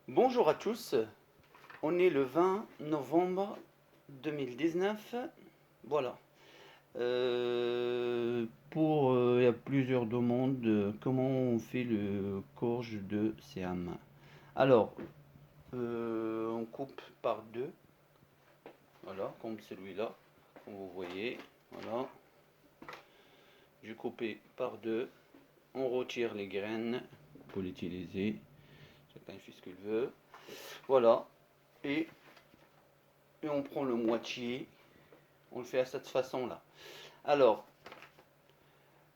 Bonjour à tous, on est le 20 novembre 2019. Voilà. Il y a plusieurs demandes comment on fait le courge de Siam. Alors, on coupe par deux, voilà, comme celui-là, comme vous voyez. Voilà, j'ai coupé par deux. On retire les graines pour l'utiliser. Chacun fait ce qu'il veut. Voilà, et on prend le moitié, on le fait à cette façon là. Alors,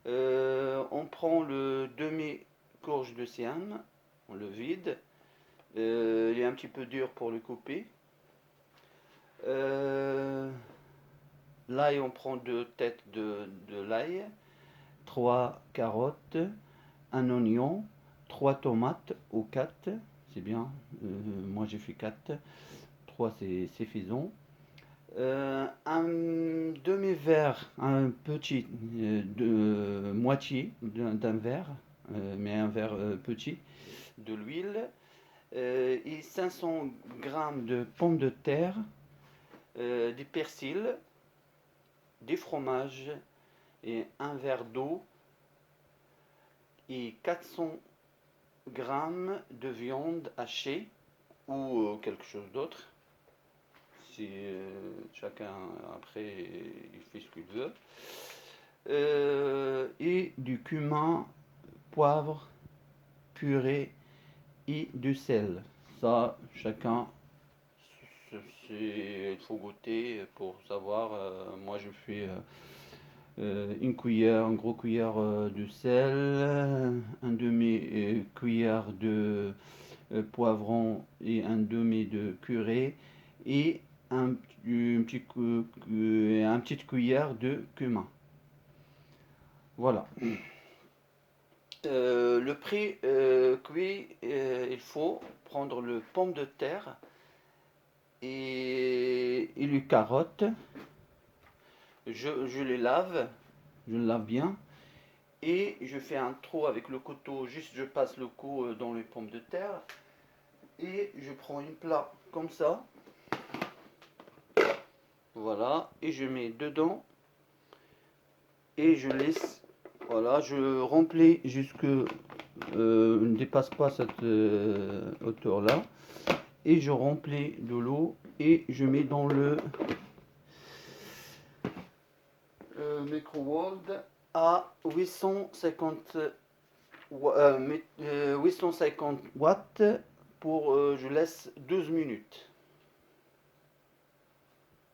on prend le demi-courge de Siam, on le vide. Il est un petit peu dur pour le couper. L'ail, on prend deux têtes de l'ail, trois carottes, un oignon, trois tomates ou quatre, c'est bien. Moi j'ai fait quatre, trois c'est suffisant. Un demi-verre, un petit de moitié d'un verre, mais un verre petit, de l'huile, et 500 grammes de pommes de terre, du persil, du fromage et un verre d'eau et 400 grammes de viande hachée ou quelque chose d'autre. Si chacun après il fait ce qu'il veut. Et du cumin, poivre, purée et du sel. Ça, chacun, il faut goûter pour savoir. Moi, je fais une cuillère, un gros cuillère de sel, un demi cuillère de poivron et un demi de purée et une petite cuillère de cumin. Voilà. Le prix cuit, il faut prendre le pomme de terre et les carottes. Je les lave, je les lave bien et je fais un trou avec le couteau. Juste, je passe le coup dans les pommes de terre et je prends une plat comme ça. Voilà, et je mets dedans et je laisse. Voilà, je remplis jusque ne dépasse pas cette hauteur là et je remplis de l'eau et je mets dans le micro-ondes à 850 watts pour je laisse 12 minutes.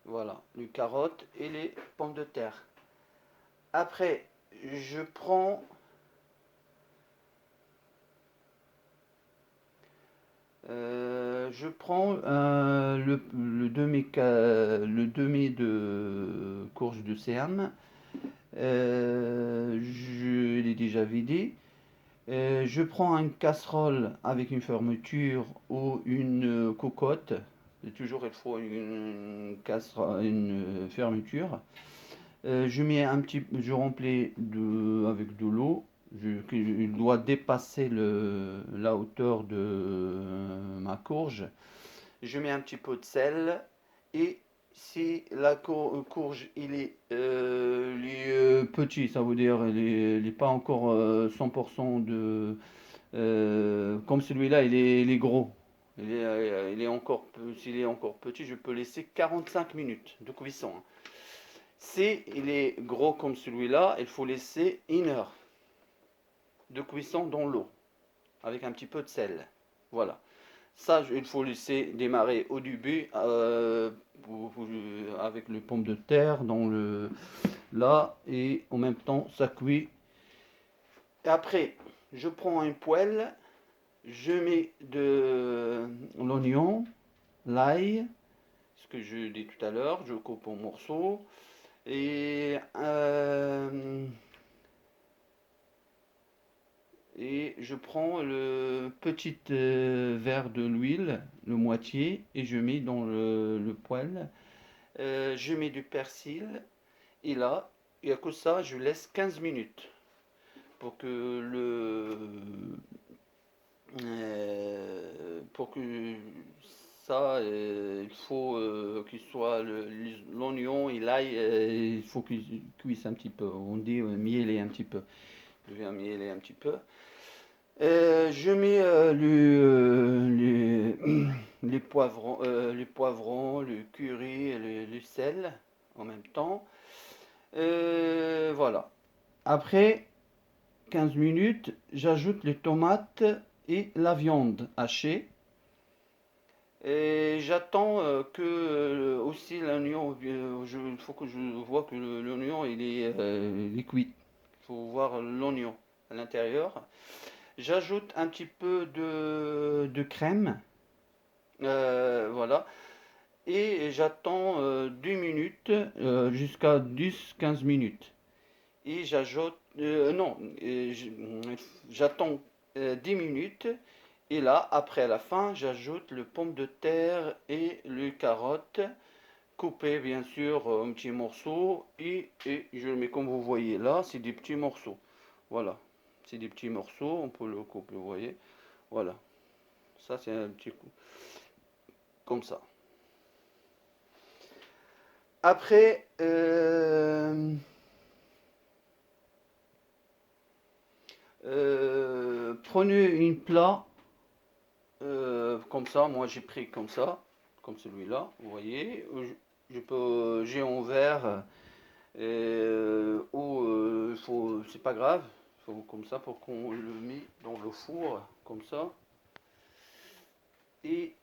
Voilà, les carottes et les pommes de terre. Après, je prends le demi de courge de Siam. Je l'ai déjà vidé. Je prends une casserole avec une fermeture ou une cocotte. Et toujours il faut une casserole, une fermeture. Je remplis avec de l'eau. Il doit dépasser la hauteur de ma courge. Je mets un petit peu de sel et si la courge il est petit, ça veut dire il est pas encore 100% comme celui-là, il est gros. S'il est encore petit, je peux laisser 45 minutes de cuisson. Si il est gros comme celui-là, il faut laisser 1 heure de cuisson dans l'eau avec un petit peu de sel. Voilà. Ça, il faut laisser démarrer au début avec les pommes de terre là et en même temps ça cuit. Et après, je prends un poêle, je mets de l'oignon, l'ail, ce que je dis tout à l'heure, je coupe en morceaux et je prends le petit verre de l'huile, le moitié, et je mets dans le poêle. Je mets du persil et là, il n'y a que ça, je laisse 15 minutes pour que pour que ça, il faut qu'il soit l'oignon et l'ail, il faut qu'il cuise un petit peu. On dit mieler un petit peu. Je viens mieler un petit peu. Je mets les poivrons, le curry, et le sel en même temps. Voilà. Après 15 minutes, j'ajoute les tomates et la viande hachée. Et j'attends que aussi l'oignon, il faut que je vois que l'oignon il est cuit. Il faut voir l'oignon à l'intérieur. J'ajoute un petit peu de crème, voilà. Et j'attends 2 minutes jusqu'à 10-15 minutes. Et j'ajoute, non, j'attends 10 minutes. Et là, après la fin, j'ajoute le pomme de terre et les carottes, coupées bien sûr en petits morceaux. Et je le mets comme vous voyez là, c'est des petits morceaux. Voilà, c'est des petits morceaux, on peut le couper, vous voyez. Voilà, ça c'est un petit coup, comme ça. Après, prenez une plat comme ça. Moi j'ai pris comme ça, comme celui-là. Vous voyez, j'ai en verre ou c'est pas grave. Faut comme ça pour qu'on le met dans le four comme ça. Et,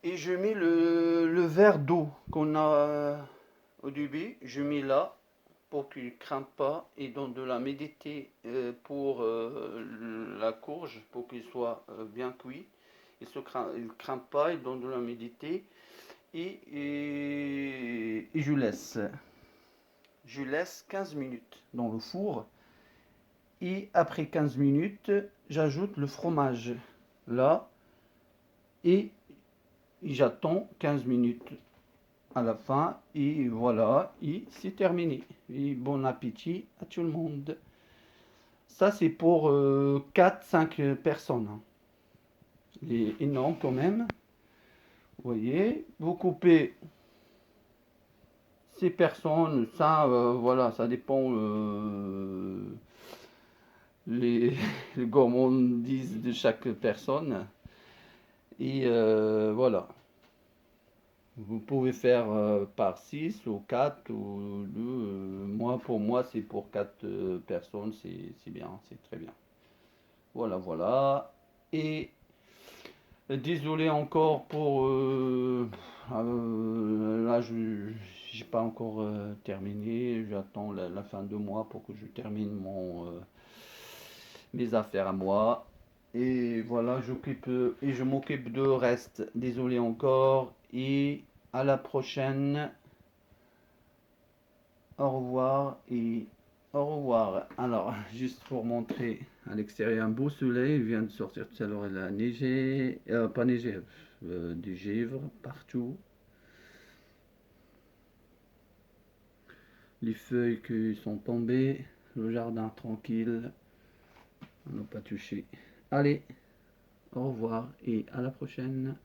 et je mets le verre d'eau qu'on a au début. Je mets là pour qu'il ne crame pas et donne de la méditer pour la courge pour qu'il soit bien cuit. Il ne crame pas, il donne de la méditer et je laisse. Je laisse 15 minutes dans le four et après 15 minutes, j'ajoute le fromage là et j'attends 15 minutes à la fin et voilà, et c'est terminé. Et bon appétit à tout le monde. Ça c'est pour 4-5 personnes. Il est énorme quand même. Vous voyez, vous coupez ces personnes, ça voilà, ça dépend les, les gourmandises de chaque personne. Et voilà. Vous pouvez faire par 6 ou 4 ou 2. Moi, pour moi, c'est pour 4 personnes, c'est bien, c'est très bien. Voilà, voilà. Et désolé encore pour... là, je n'ai pas encore terminé. J'attends la fin de mois pour que je termine mes affaires à moi. Et voilà, et je m'occupe de reste. Désolé encore. Et à la prochaine. Au revoir et au revoir. Alors, juste pour montrer à l'extérieur un beau soleil, il vient de sortir tout à l'heure, il a neigé, pas neigé, du givre partout. Les feuilles qui sont tombées, le jardin tranquille, on n'a pas touché. Allez, au revoir et à la prochaine.